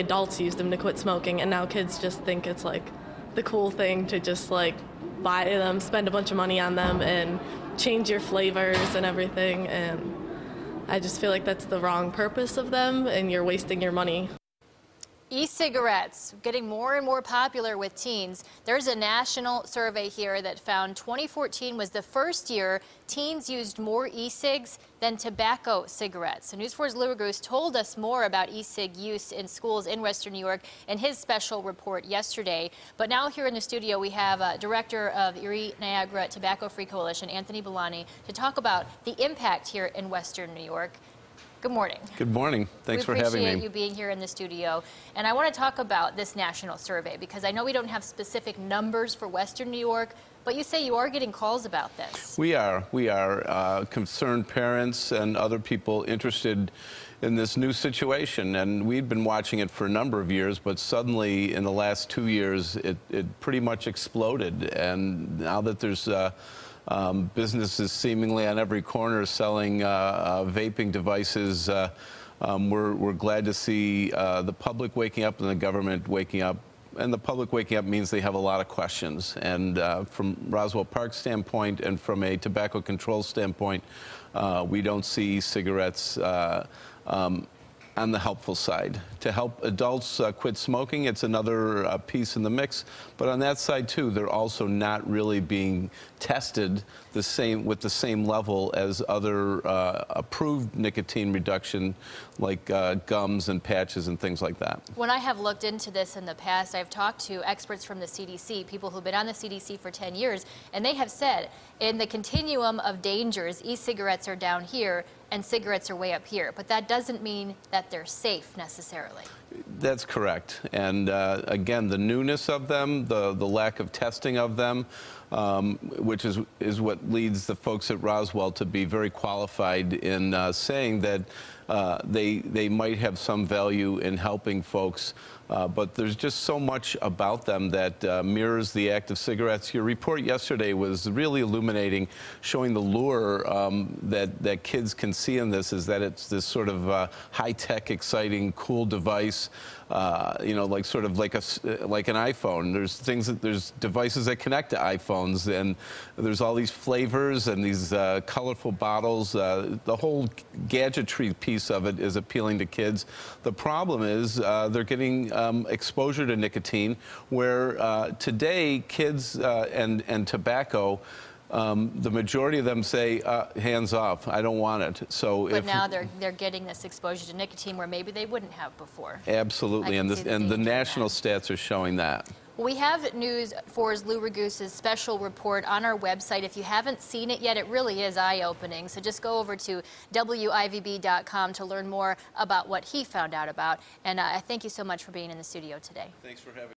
Adults use them to quit smoking, and now kids just think it's like the cool thing to just like buy them, spend a bunch of money on them, and change your flavors and everything. And I just feel like that's the wrong purpose of them, and you're wasting your money. E-cigarettes getting more and more popular with teens. There's a national survey here that found 2014 was the first year teens used more e-cigs than tobacco cigarettes. So News 4's Lou Raguse told us more about e-cig use in schools in Western New York in his special report yesterday. But now here in the studio we have Director of Erie Niagara Tobacco Free Coalition, Anthony Billoni, to talk about the impact here in Western New York. Good morning. Good morning. Thanks for having me. We appreciate you being here in the studio. And I want to talk about this national survey because I know we don't have specific numbers for Western New York, but you say you are getting calls about this. We are. Concerned parents and other people interested in this new situation. And we've been watching it for a number of years, but suddenly in the last 2 years, it pretty much exploded. And now that there's businesses seemingly on every corner selling vaping devices. We're glad to see the public waking up and the government waking up. And the public waking up means they have a lot of questions. And from Roswell Park's standpoint and from a tobacco control standpoint, we don't see cigarettes on the helpful side. To help adults quit smoking, it's another piece in the mix. But on that side, too, they're also not really being tested with the same level as other approved nicotine reduction, like gums and patches and things like that. When I have looked into this in the past, I've talked to experts from the CDC, people who've been on the CDC for 10 years, and they have said in the continuum of dangers, e-cigarettes are down here and cigarettes are way up here. But that doesn't mean that they're safe necessarily. That's correct. And again, the newness of them, the lack of testing of them, which is what leads the folks at Roswell to be very qualified in saying that they might have some value in helping folks, but there's just so much about them that mirrors the act of cigarettes. Your report yesterday was really illuminating, showing the lure that kids can see in this, is that it's this sort of high-tech, exciting, cool device, you know, like sort of like an iPhone. There's devices that connect to iPhones, and there's all these flavors and these colorful bottles. The whole gadgetry piece of it is appealing to kids. The problem is they're getting exposure to nicotine, where today kids and tobacco, the majority of them say, hands off, I don't want it. But now they're getting this exposure to nicotine where maybe they wouldn't have before. Absolutely, and the national stats are showing that. We have News 4's Lou Raguse's special report on our website. If you haven't seen it yet, it really is eye-opening. So just go over to WIVB.com to learn more about what he found out about. And I thank you so much for being in the studio today. Thanks for having me.